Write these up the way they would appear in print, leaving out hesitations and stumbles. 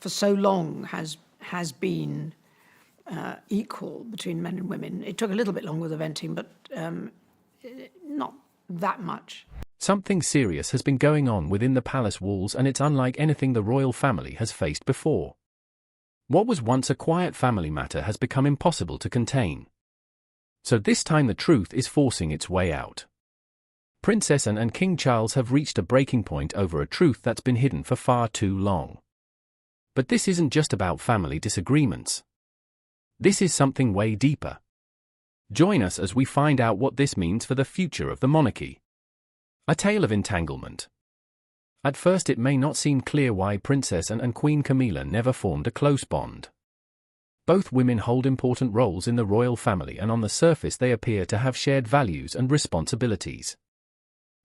for so long has been equal between men and women. It took a little bit longer with the venting, but not that much. Something serious has been going on within the palace walls, and it's unlike anything the royal family has faced before. What was once a quiet family matter has become impossible to contain. So this time the truth is forcing its way out. Princess Anne and King Charles have reached a breaking point over a truth that's been hidden for far too long. But this isn't just about family disagreements. This is something way deeper. Join us as we find out what this means for the future of the monarchy. A tale of entanglement. At first it may not seem clear why Princess Anne and Queen Camilla never formed a close bond. Both women hold important roles in the royal family, and on the surface they appear to have shared values and responsibilities.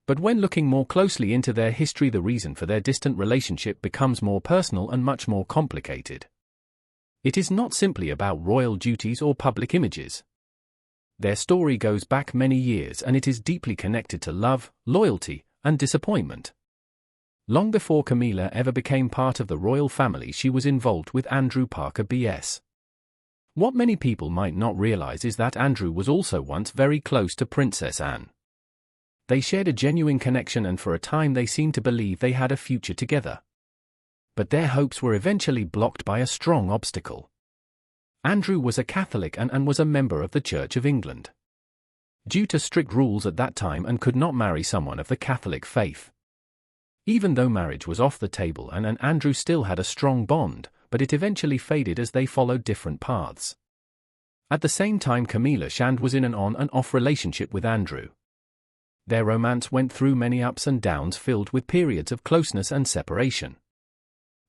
But when looking more closely into their history, the reason for their distant relationship becomes more personal and much more complicated. It is not simply about royal duties or public images. Their story goes back many years, and it is deeply connected to love, loyalty, and disappointment. Long before Camilla ever became part of the royal family, she was involved with Andrew Parker B.S. What many people might not realize is that Andrew was also once very close to Princess Anne. They shared a genuine connection, and for a time they seemed to believe they had a future together. But their hopes were eventually blocked by a strong obstacle. Andrew was a Catholic and was a member of the Church of England. Due to strict rules at that time, Anne could not marry someone of the Catholic faith. Even though marriage was off the table, Anne and Andrew still had a strong bond, but it eventually faded as they followed different paths. At the same time, Camilla Shand was in an on and off relationship with Andrew. Their romance went through many ups and downs, filled with periods of closeness and separation.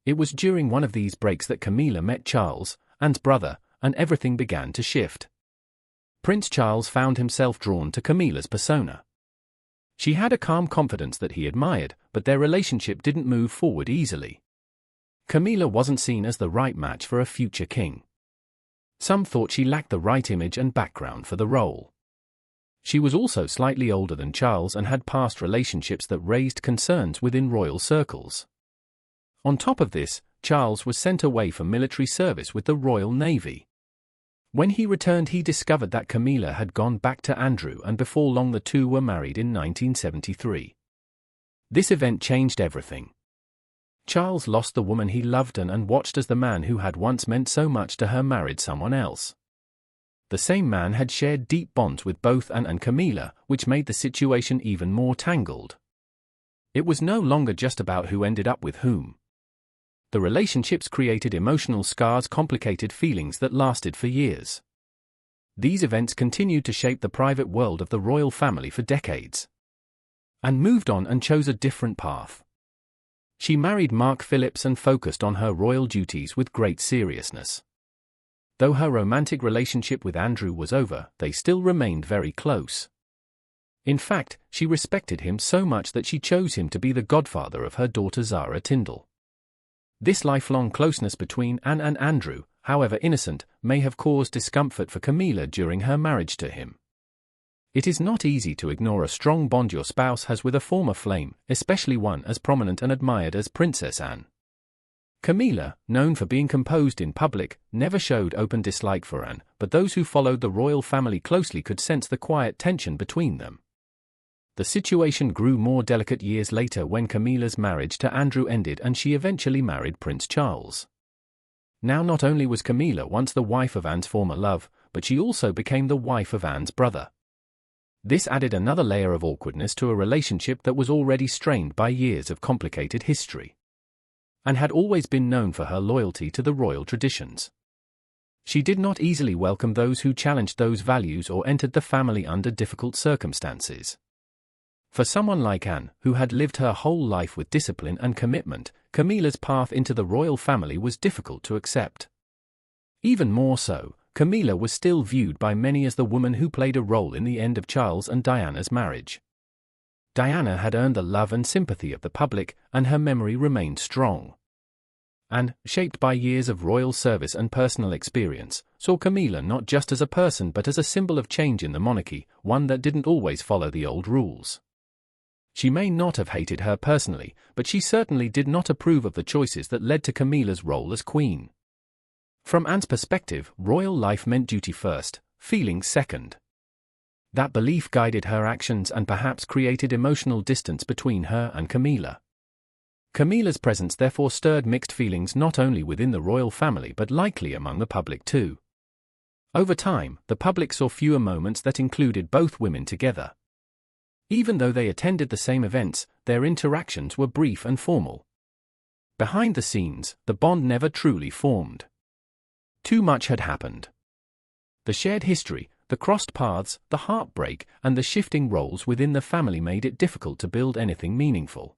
It was during one of these breaks that Camilla met Charles, Anne's brother, and everything began to shift. Prince Charles found himself drawn to Camilla's persona. She had a calm confidence that he admired, but their relationship didn't move forward easily. Camilla wasn't seen as the right match for a future king. Some thought she lacked the right image and background for the role. She was also slightly older than Charles and had past relationships that raised concerns within royal circles. On top of this, Charles was sent away for military service with the Royal Navy. When he returned, he discovered that Camilla had gone back to Andrew, and before long the two were married in 1973. This event changed everything. Charles lost the woman he loved and watched as the man who had once meant so much to her married someone else. The same man had shared deep bonds with both Anne and Camilla, which made the situation even more tangled. It was no longer just about who ended up with whom. The relationships created emotional scars, complicated feelings that lasted for years. These events continued to shape the private world of the royal family for decades. Anne moved on and chose a different path. She married Mark Phillips and focused on her royal duties with great seriousness. Though her romantic relationship with Andrew was over, they still remained very close. In fact, she respected him so much that she chose him to be the godfather of her daughter Zara Tindall. This lifelong closeness between Anne and Andrew, however innocent, may have caused discomfort for Camilla during her marriage to him. It is not easy to ignore a strong bond your spouse has with a former flame, especially one as prominent and admired as Princess Anne. Camilla, known for being composed in public, never showed open dislike for Anne, but those who followed the royal family closely could sense the quiet tension between them. The situation grew more delicate years later when Camilla's marriage to Andrew ended and she eventually married Prince Charles. Now not only was Camilla once the wife of Anne's former love, but she also became the wife of Anne's brother. This added another layer of awkwardness to a relationship that was already strained by years of complicated history. Anne had always been known for her loyalty to the royal traditions. She did not easily welcome those who challenged those values or entered the family under difficult circumstances. For someone like Anne, who had lived her whole life with discipline and commitment, Camilla's path into the royal family was difficult to accept. Even more so, Camilla was still viewed by many as the woman who played a role in the end of Charles and Diana's marriage. Diana had earned the love and sympathy of the public, and her memory remained strong. Anne, shaped by years of royal service and personal experience, saw Camilla not just as a person but as a symbol of change in the monarchy, one that didn't always follow the old rules. She may not have hated her personally, but she certainly did not approve of the choices that led to Camilla's role as queen. From Anne's perspective, royal life meant duty first, feelings second. That belief guided her actions and perhaps created emotional distance between her and Camilla. Camilla's presence therefore stirred mixed feelings not only within the royal family but likely among the public too. Over time, the public saw fewer moments that included both women together. Even though they attended the same events, their interactions were brief and formal. Behind the scenes, the bond never truly formed. Too much had happened. The shared history, the crossed paths, the heartbreak, and the shifting roles within the family made it difficult to build anything meaningful.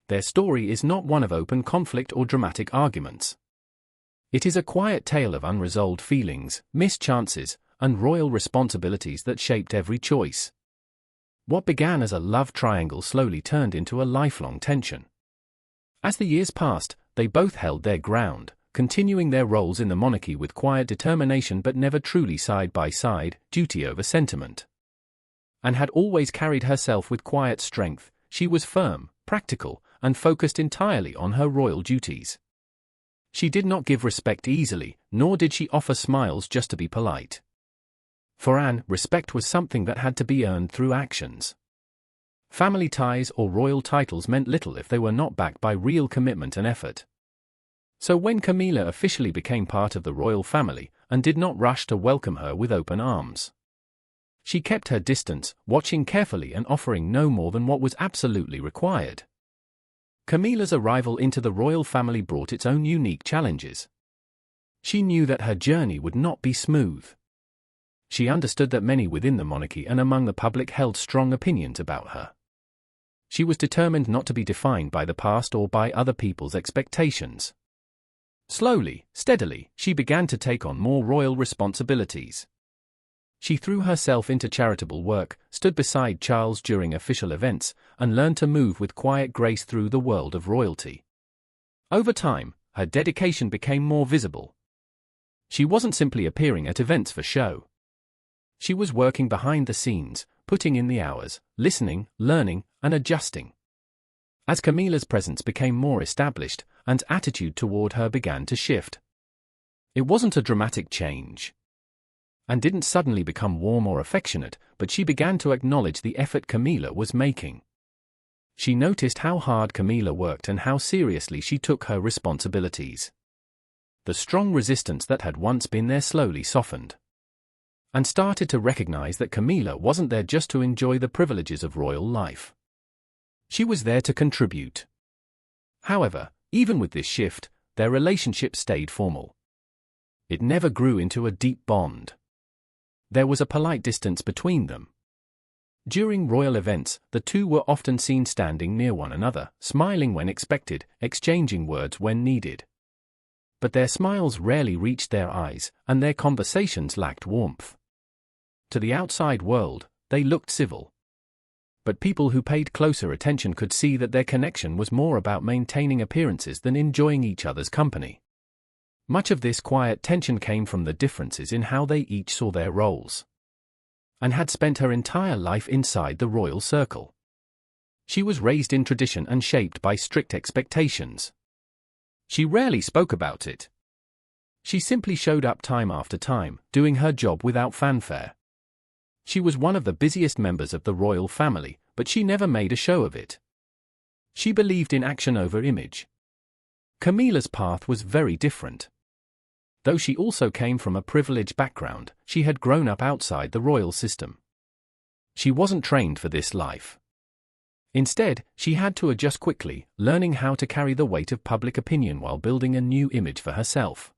Their story is not one of open conflict or dramatic arguments. It is a quiet tale of unresolved feelings, missed chances, and royal responsibilities that shaped every choice. What began as a love triangle slowly turned into a lifelong tension. As the years passed, they both held their ground, continuing their roles in the monarchy with quiet determination but never truly side by side, duty over sentiment. Anne had always carried herself with quiet strength. She was firm, practical, and focused entirely on her royal duties. She did not give respect easily, nor did she offer smiles just to be polite. For Anne, respect was something that had to be earned through actions. Family ties or royal titles meant little if they were not backed by real commitment and effort. So when Camilla officially became part of the royal family, Anne did not rush to welcome her with open arms. She kept her distance, watching carefully and offering no more than what was absolutely required. Camilla's arrival into the royal family brought its own unique challenges. She knew that her journey would not be smooth. She understood that many within the monarchy and among the public held strong opinions about her. She was determined not to be defined by the past or by other people's expectations. Slowly, steadily, she began to take on more royal responsibilities. She threw herself into charitable work, stood beside Charles during official events, and learned to move with quiet grace through the world of royalty. Over time, her dedication became more visible. She wasn't simply appearing at events for show. She was working behind the scenes, putting in the hours, listening, learning, and adjusting. As Camilla's presence became more established, Anne's attitude toward her began to shift. It wasn't a dramatic change. Anne didn't suddenly become warm or affectionate, but she began to acknowledge the effort Camilla was making. She noticed how hard Camilla worked and how seriously she took her responsibilities. The strong resistance that had once been there slowly softened. Anne started to recognize that Camilla wasn't there just to enjoy the privileges of royal life. She was there to contribute. However, even with this shift, their relationship stayed formal. It never grew into a deep bond. There was a polite distance between them. During royal events, the two were often seen standing near one another, smiling when expected, exchanging words when needed. But their smiles rarely reached their eyes, and their conversations lacked warmth. To the outside world, they looked civil. But people who paid closer attention could see that their connection was more about maintaining appearances than enjoying each other's company. Much of this quiet tension came from the differences in how they each saw their roles. Anne had spent her entire life inside the royal circle. She was raised in tradition and shaped by strict expectations. She rarely spoke about it. She simply showed up time after time, doing her job without fanfare. She was one of the busiest members of the royal family, but she never made a show of it. She believed in action over image. Camilla's path was very different. Though she also came from a privileged background, she had grown up outside the royal system. She wasn't trained for this life. Instead, she had to adjust quickly, learning how to carry the weight of public opinion while building a new image for herself.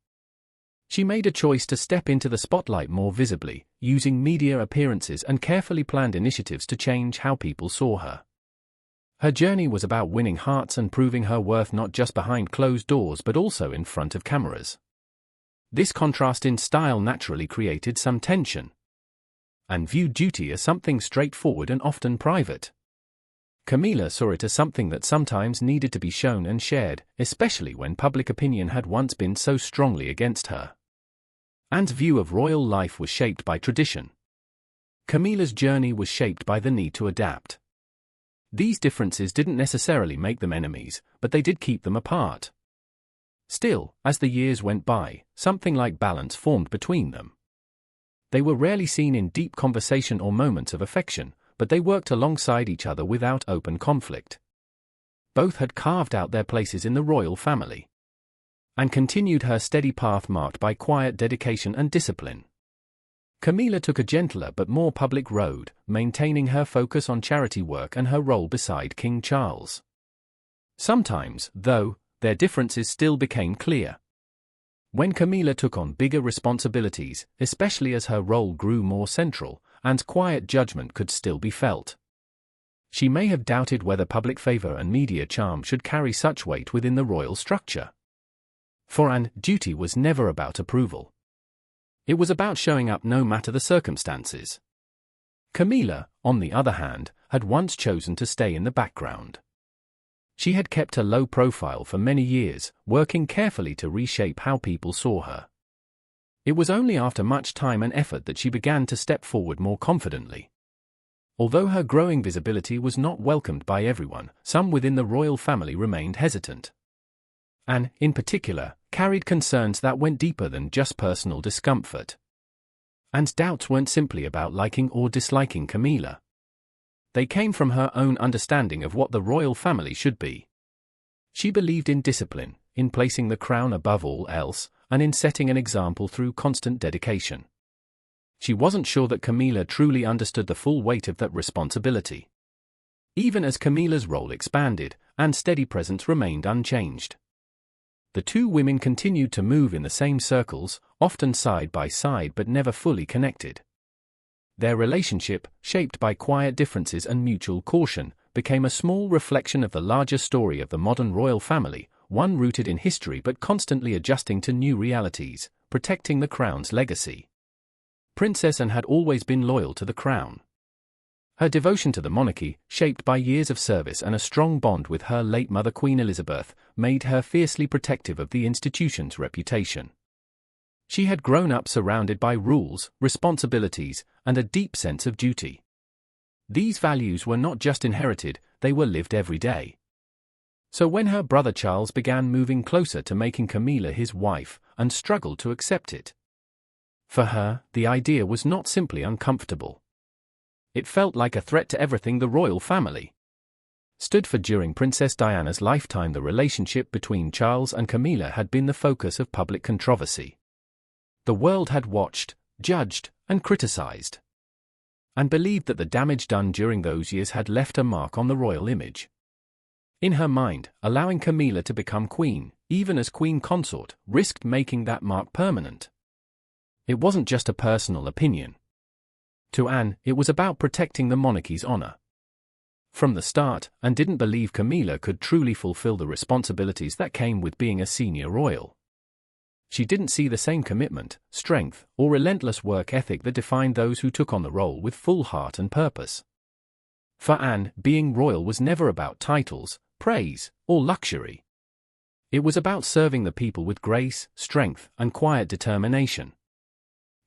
She made a choice to step into the spotlight more visibly, using media appearances and carefully planned initiatives to change how people saw her. Her journey was about winning hearts and proving her worth not just behind closed doors but also in front of cameras. This contrast in style naturally created some tension. Anne viewed duty as something straightforward and often private. Camilla saw it as something that sometimes needed to be shown and shared, especially when public opinion had once been so strongly against her. Anne's view of royal life was shaped by tradition. Camilla's journey was shaped by the need to adapt. These differences didn't necessarily make them enemies, but they did keep them apart. Still, as the years went by, something like balance formed between them. They were rarely seen in deep conversation or moments of affection, but they worked alongside each other without open conflict. Both had carved out their places in the royal family and continued her steady path marked by quiet dedication and discipline. Camilla took a gentler but more public road, maintaining her focus on charity work and her role beside King Charles. Sometimes, though, their differences still became clear. When Camilla took on bigger responsibilities, especially as her role grew more central, Anne's quiet judgment could still be felt. She may have doubted whether public favor and media charm should carry such weight within the royal structure. For Anne, duty was never about approval. It was about showing up no matter the circumstances. Camilla, on the other hand, had once chosen to stay in the background. She had kept a low profile for many years, working carefully to reshape how people saw her. It was only after much time and effort that she began to step forward more confidently. Although her growing visibility was not welcomed by everyone, some within the royal family remained hesitant. Anne, in particular, carried concerns that went deeper than just personal discomfort. Anne's doubts weren't simply about liking or disliking Camilla. They came from her own understanding of what the royal family should be. She believed in discipline, in placing the crown above all else, and in setting an example through constant dedication. She wasn't sure that Camilla truly understood the full weight of that responsibility. Even as Camilla's role expanded, Anne's steady presence remained unchanged. The two women continued to move in the same circles, often side by side but never fully connected. Their relationship, shaped by quiet differences and mutual caution, became a small reflection of the larger story of the modern royal family, one rooted in history but constantly adjusting to new realities, protecting the crown's legacy. Princess Anne had always been loyal to the crown. Her devotion to the monarchy, shaped by years of service and a strong bond with her late mother Queen Elizabeth, made her fiercely protective of the institution's reputation. She had grown up surrounded by rules, responsibilities, and a deep sense of duty. These values were not just inherited, they were lived every day. So when her brother Charles began moving closer to making Camilla his wife, Anne struggled to accept it. For her, the idea was not simply uncomfortable. It felt like a threat to everything the royal family stood for. During Princess Diana's lifetime, the relationship between Charles and Camilla had been the focus of public controversy. The world had watched, judged, and criticized, and believed that the damage done during those years had left a mark on the royal image. In her mind, allowing Camilla to become queen, even as queen consort, risked making that mark permanent. It wasn't just a personal opinion. To Anne, it was about protecting the monarchy's honor. From the start, Anne didn't believe Camilla could truly fulfill the responsibilities that came with being a senior royal. She didn't see the same commitment, strength, or relentless work ethic that defined those who took on the role with full heart and purpose. For Anne, being royal was never about titles, praise, or luxury. It was about serving the people with grace, strength, and quiet determination.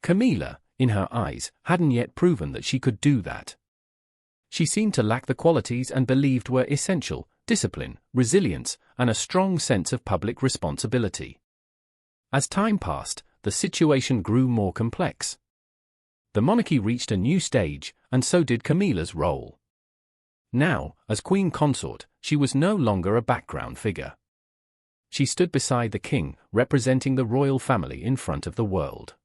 Camilla, in her eyes, hadn't yet proven that she could do that. She seemed to lack the qualities Anne believed were essential: discipline, resilience, and a strong sense of public responsibility. As time passed, the situation grew more complex. The monarchy reached a new stage, and so did Camilla's role. Now, as queen consort, she was no longer a background figure. She stood beside the king, representing the royal family in front of the world.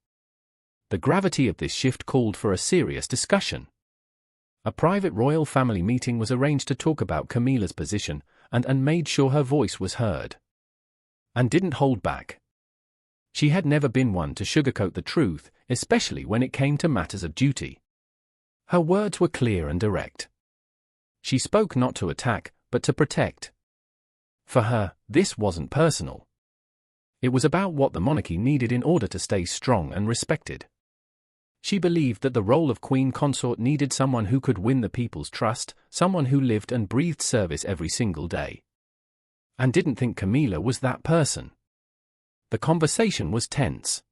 The gravity of this shift called for a serious discussion. A private royal family meeting was arranged to talk about Camilla's position, and Anne made sure her voice was heard. Anne didn't hold back. She had never been one to sugarcoat the truth, especially when it came to matters of duty. Her words were clear and direct. She spoke not to attack, but to protect. For her, this wasn't personal. It was about what the monarchy needed in order to stay strong and respected. She believed that the role of queen consort needed someone who could win the people's trust, someone who lived and breathed service every single day. And didn't think Camilla was that person. The conversation was tense.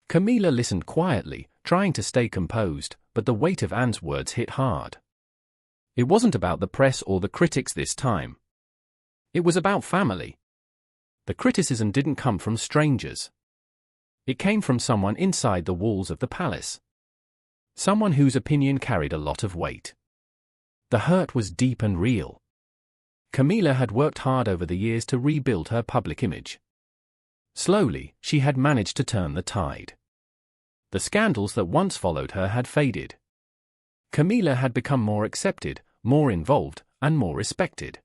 Camilla listened quietly, trying to stay composed, but the weight of Anne's words hit hard. It wasn't about the press or the critics this time. It was about family. The criticism didn't come from strangers. It came from someone inside the walls of the palace. Someone whose opinion carried a lot of weight. The hurt was deep and real. Camilla had worked hard over the years to rebuild her public image. Slowly, she had managed to turn the tide. The scandals that once followed her had faded. Camilla had become more accepted, more involved, and more respected.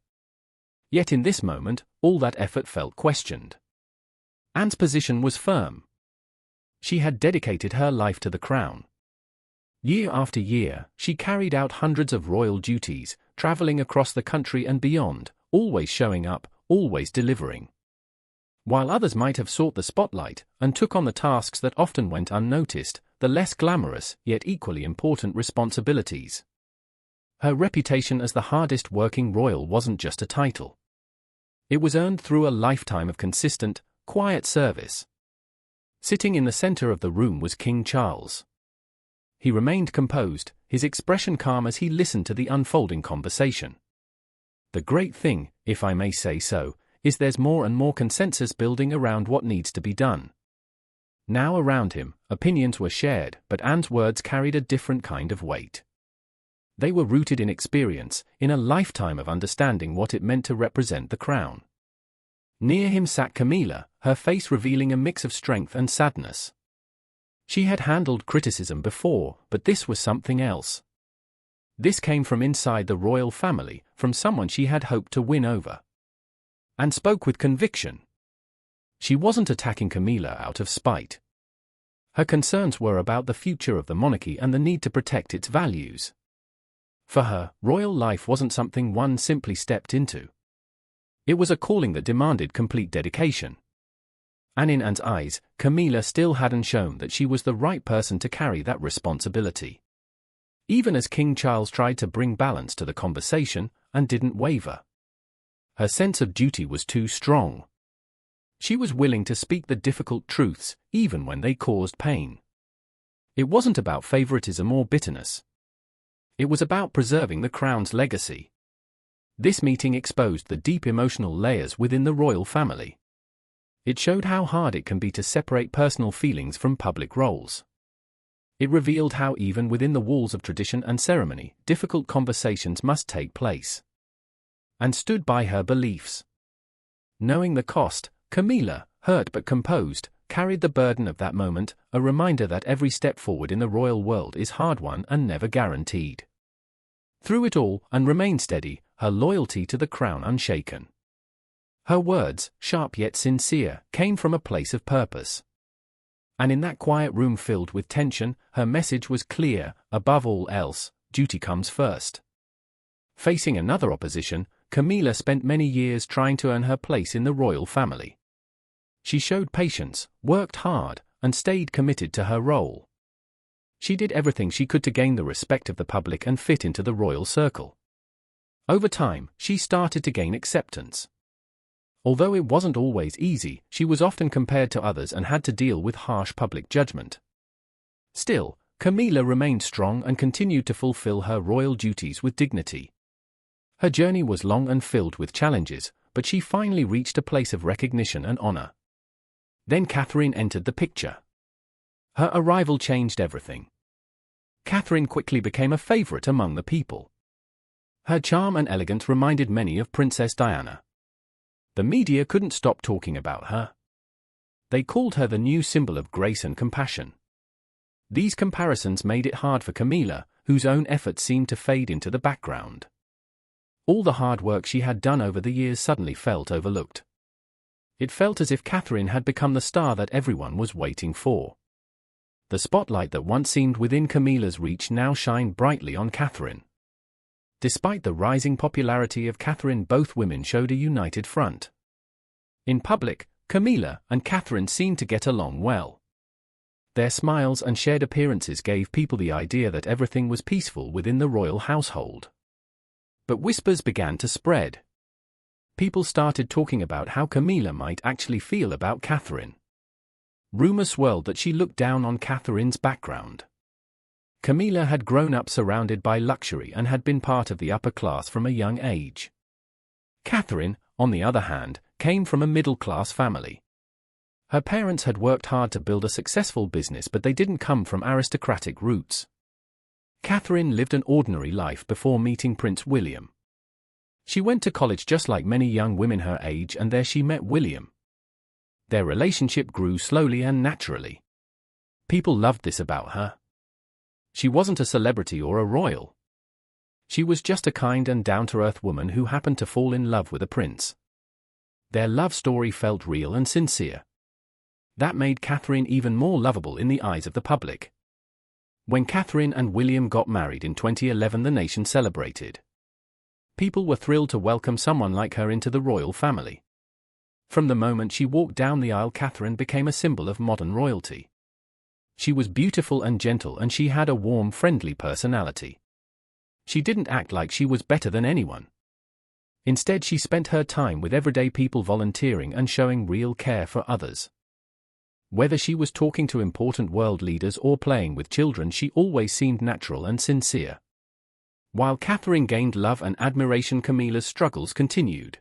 Yet in this moment, all that effort felt questioned. Anne's position was firm. She had dedicated her life to the crown. Year after year, she carried out hundreds of royal duties, traveling across the country and beyond, always showing up, always delivering. While others might have sought the spotlight and took on the tasks that often went unnoticed, the less glamorous, yet equally important responsibilities. Her reputation as the hardest working royal wasn't just a title. It was earned through a lifetime of consistent, quiet service. Sitting in the center of the room was King Charles. He remained composed, his expression calm as he listened to the unfolding conversation. The great thing, if I may say so, is there's more and more consensus building around what needs to be done. Now around him, opinions were shared, but Anne's words carried a different kind of weight. They were rooted in experience, in a lifetime of understanding what it meant to represent the crown. Near him sat Camilla, her face revealing a mix of strength and sadness. She had handled criticism before, but this was something else. This came from inside the royal family, from someone she had hoped to win over. And spoke with conviction. She wasn't attacking Camilla out of spite. Her concerns were about the future of the monarchy and the need to protect its values. For her, royal life wasn't something one simply stepped into. It was a calling that demanded complete dedication. And in Anne's eyes, Camilla still hadn't shown that she was the right person to carry that responsibility. Even as King Charles tried to bring balance to the conversation, and didn't waver. Her sense of duty was too strong. She was willing to speak the difficult truths, even when they caused pain. It wasn't about favoritism or bitterness. It was about preserving the crown's legacy. This meeting exposed the deep emotional layers within the royal family. It showed how hard it can be to separate personal feelings from public roles. It revealed how even within the walls of tradition and ceremony, difficult conversations must take place. And stood by her beliefs. Knowing the cost, Camilla, hurt but composed, carried the burden of that moment, a reminder that every step forward in the royal world is hard-won and never guaranteed. Through it all, and remained steady, her loyalty to the crown unshaken. Her words, sharp yet sincere, came from a place of purpose. And in that quiet room filled with tension, her message was clear: above all else, duty comes first. Facing another opposition, Camilla spent many years trying to earn her place in the royal family. She showed patience, worked hard, and stayed committed to her role. She did everything she could to gain the respect of the public and fit into the royal circle. Over time, she started to gain acceptance. Although it wasn't always easy, she was often compared to others and had to deal with harsh public judgment. Still, Camilla remained strong and continued to fulfill her royal duties with dignity. Her journey was long and filled with challenges, but she finally reached a place of recognition and honor. Then Catherine entered the picture. Her arrival changed everything. Catherine quickly became a favorite among the people. Her charm and elegance reminded many of Princess Diana. The media couldn't stop talking about her. They called her the new symbol of grace and compassion. These comparisons made it hard for Camilla, whose own efforts seemed to fade into the background. All the hard work she had done over the years suddenly felt overlooked. It felt as if Catherine had become the star that everyone was waiting for. The spotlight that once seemed within Camilla's reach now shined brightly on Catherine. Despite the rising popularity of Catherine, both women showed a united front. In public, Camilla and Catherine seemed to get along well. Their smiles and shared appearances gave people the idea that everything was peaceful within the royal household. But whispers began to spread. People started talking about how Camilla might actually feel about Catherine. Rumors swirled that she looked down on Catherine's background. Camilla had grown up surrounded by luxury and had been part of the upper class from a young age. Catherine, on the other hand, came from a middle-class family. Her parents had worked hard to build a successful business, but they didn't come from aristocratic roots. Catherine lived an ordinary life before meeting Prince William. She went to college just like many young women her age, and there she met William. Their relationship grew slowly and naturally. People loved this about her. She wasn't a celebrity or a royal. She was just a kind and down-to-earth woman who happened to fall in love with a prince. Their love story felt real and sincere. That made Catherine even more lovable in the eyes of the public. When Catherine and William got married in 2011, the nation celebrated. People were thrilled to welcome someone like her into the royal family. From the moment she walked down the aisle, Catherine became a symbol of modern royalty. She was beautiful and gentle, and she had a warm, friendly personality. She didn't act like she was better than anyone. Instead, she spent her time with everyday people, volunteering and showing real care for others. Whether she was talking to important world leaders or playing with children, she always seemed natural and sincere. While Catherine gained love and admiration, Camilla's struggles continued.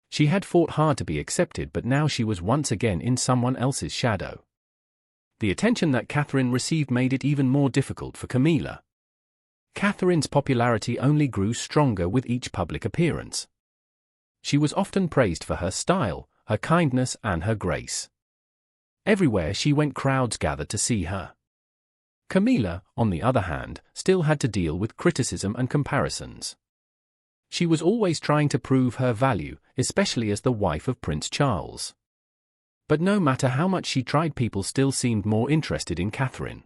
She had fought hard to be accepted, but now she was once again in someone else's shadow. The attention that Catherine received made it even more difficult for Camilla. Catherine's popularity only grew stronger with each public appearance. She was often praised for her style, her kindness, and her grace. Everywhere she went, crowds gathered to see her. Camilla, on the other hand, still had to deal with criticism and comparisons. She was always trying to prove her value, especially as the wife of Prince Charles. But no matter how much she tried, people still seemed more interested in Catherine.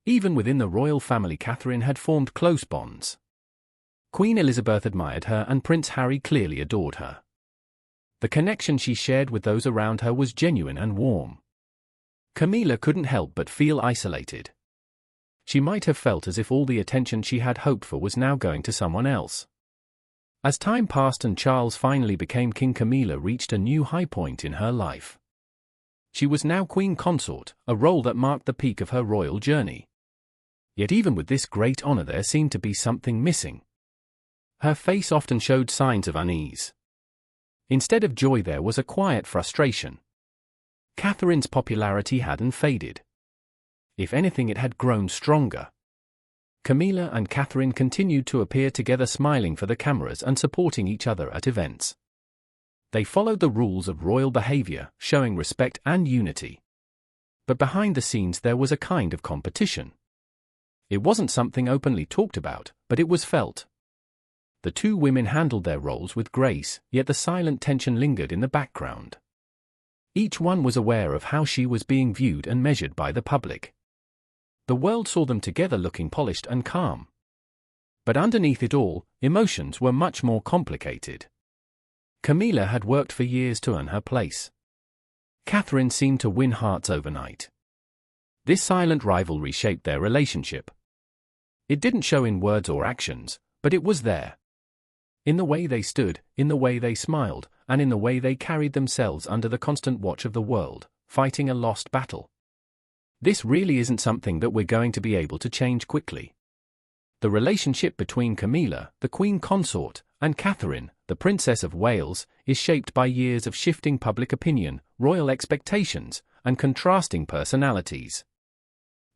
Even within the royal family, Catherine had formed close bonds. Queen Elizabeth admired her, and Prince Harry clearly adored her. The connection she shared with those around her was genuine and warm. Camilla couldn't help but feel isolated. She might have felt as if all the attention she had hoped for was now going to someone else. As time passed and Charles finally became king, Camilla reached a new high point in her life. She was now queen consort, a role that marked the peak of her royal journey. Yet even with this great honor, there seemed to be something missing. Her face often showed signs of unease. Instead of joy, there was a quiet frustration. Catherine's popularity hadn't faded. If anything, it had grown stronger. Camilla and Catherine continued to appear together, smiling for the cameras and supporting each other at events. They followed the rules of royal behavior, showing respect and unity. But behind the scenes there was a kind of competition. It wasn't something openly talked about, but it was felt. The two women handled their roles with grace, yet the silent tension lingered in the background. Each one was aware of how she was being viewed and measured by the public. The world saw them together, looking polished and calm. But underneath it all, emotions were much more complicated. Camilla had worked for years to earn her place. Catherine seemed to win hearts overnight. This silent rivalry shaped their relationship. It didn't show in words or actions, but it was there. In the way they stood, in the way they smiled, and in the way they carried themselves under the constant watch of the world, fighting a lost battle. This really isn't something that we're going to be able to change quickly. The relationship between Camilla, the queen consort, and Catherine, the Princess of Wales, is shaped by years of shifting public opinion, royal expectations, and contrasting personalities.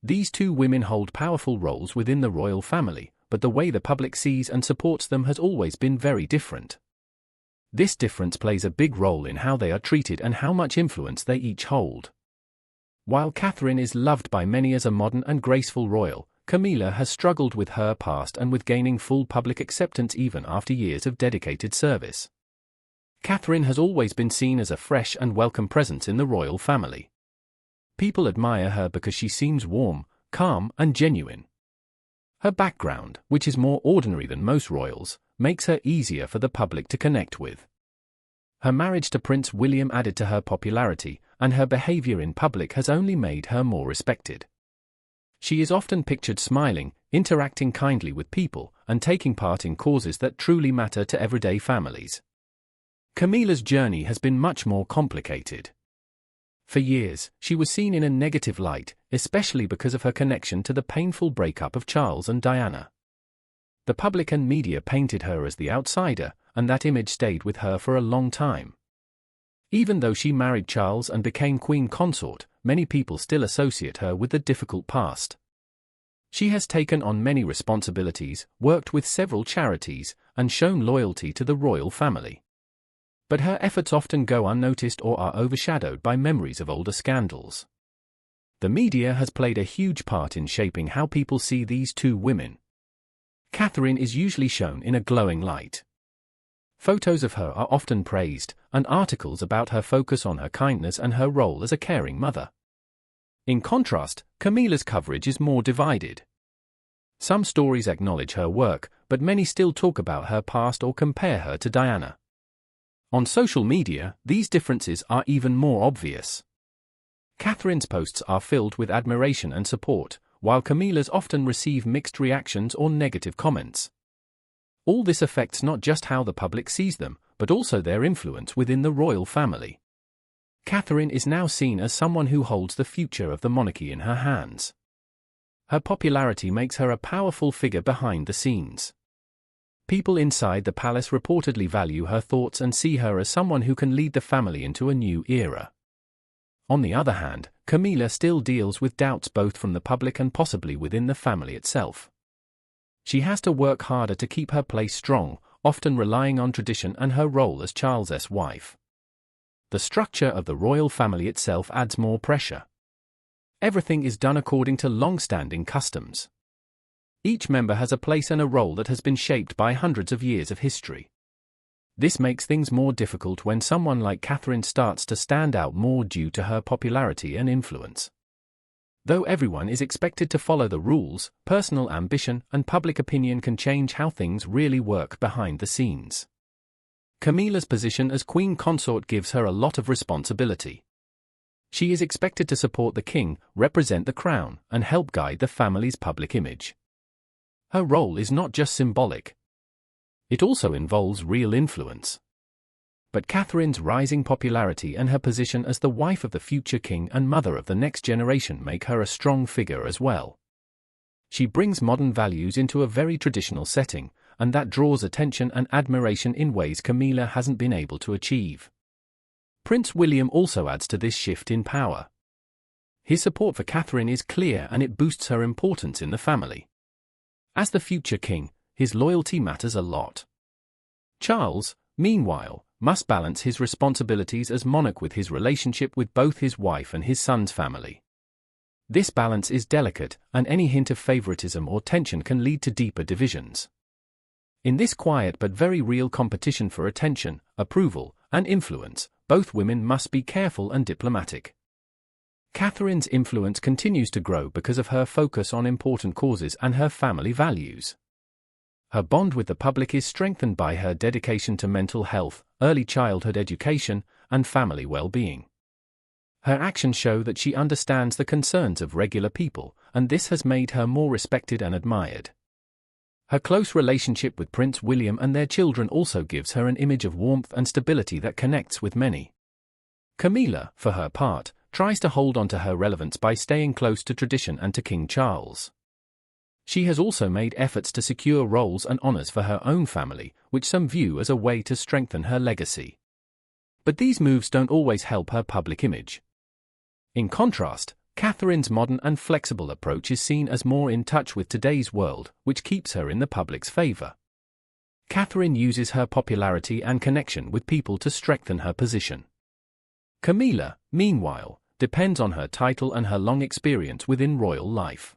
These two women hold powerful roles within the royal family, but the way the public sees and supports them has always been very different. This difference plays a big role in how they are treated and how much influence they each hold. While Catherine is loved by many as a modern and graceful royal, Camilla has struggled with her past and with gaining full public acceptance even after years of dedicated service. Catherine has always been seen as a fresh and welcome presence in the royal family. People admire her because she seems warm, calm, and genuine. Her background, which is more ordinary than most royals, makes her easier for the public to connect with. Her marriage to Prince William added to her popularity, and her behavior in public has only made her more respected. She is often pictured smiling, interacting kindly with people, and taking part in causes that truly matter to everyday families. Camilla's journey has been much more complicated. For years, she was seen in a negative light, especially because of her connection to the painful breakup of Charles and Diana. The public and media painted her as the outsider, and that image stayed with her for a long time. Even though she married Charles and became queen consort, many people still associate her with the difficult past. She has taken on many responsibilities, worked with several charities, and shown loyalty to the royal family. But her efforts often go unnoticed or are overshadowed by memories of older scandals. The media has played a huge part in shaping how people see these two women. Catherine is usually shown in a glowing light. Photos of her are often praised, and articles about her focus on her kindness and her role as a caring mother. In contrast, Camilla's coverage is more divided. Some stories acknowledge her work, but many still talk about her past or compare her to Diana. On social media, these differences are even more obvious. Catherine's posts are filled with admiration and support, while Camilla's often receive mixed reactions or negative comments. All this affects not just how the public sees them, but also their influence within the royal family. Catherine is now seen as someone who holds the future of the monarchy in her hands. Her popularity makes her a powerful figure behind the scenes. People inside the palace reportedly value her thoughts and see her as someone who can lead the family into a new era. On the other hand, Camilla still deals with doubts both from the public and possibly within the family itself. She has to work harder to keep her place strong, often relying on tradition and her role as Charles's wife. The structure of the royal family itself adds more pressure. Everything is done according to long-standing customs. Each member has a place and a role that has been shaped by hundreds of years of history. This makes things more difficult when someone like Catherine starts to stand out more due to her popularity and influence. Though everyone is expected to follow the rules, personal ambition and public opinion can change how things really work behind the scenes. Camilla's position as queen consort gives her a lot of responsibility. She is expected to support the king, represent the crown, and help guide the family's public image. Her role is not just symbolic. It also involves real influence. But Catherine's rising popularity and her position as the wife of the future king and mother of the next generation make her a strong figure as well. She brings modern values into a very traditional setting, and that draws attention and admiration in ways Camilla hasn't been able to achieve. Prince William also adds to this shift in power. His support for Catherine is clear and it boosts her importance in the family. As the future king, his loyalty matters a lot. Charles, meanwhile, must balance his responsibilities as monarch with his relationship with both his wife and his son's family. This balance is delicate, and any hint of favoritism or tension can lead to deeper divisions. In this quiet but very real competition for attention, approval, and influence, both women must be careful and diplomatic. Catherine's influence continues to grow because of her focus on important causes and her family values. Her bond with the public is strengthened by her dedication to mental health, early childhood education, and family well-being. Her actions show that she understands the concerns of regular people, and this has made her more respected and admired. Her close relationship with Prince William and their children also gives her an image of warmth and stability that connects with many. Camilla, for her part, tries to hold on to her relevance by staying close to tradition and to King Charles. She has also made efforts to secure roles and honors for her own family, which some view as a way to strengthen her legacy. But these moves don't always help her public image. In contrast, Catherine's modern and flexible approach is seen as more in touch with today's world, which keeps her in the public's favor. Catherine uses her popularity and connection with people to strengthen her position. Camilla, meanwhile, depends on her title and her long experience within royal life.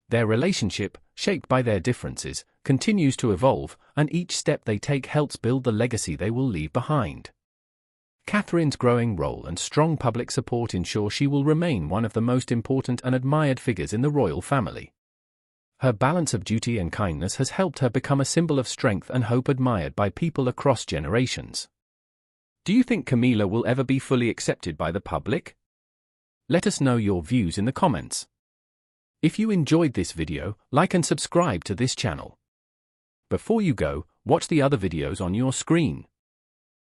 Their relationship, shaped by their differences, continues to evolve, and each step they take helps build the legacy they will leave behind. Catherine's growing role and strong public support ensure she will remain one of the most important and admired figures in the royal family. Her balance of duty and kindness has helped her become a symbol of strength and hope admired by people across generations. Do you think Camilla will ever be fully accepted by the public? Let us know your views in the comments. If you enjoyed this video, like and subscribe to this channel. Before you go, watch the other videos on your screen.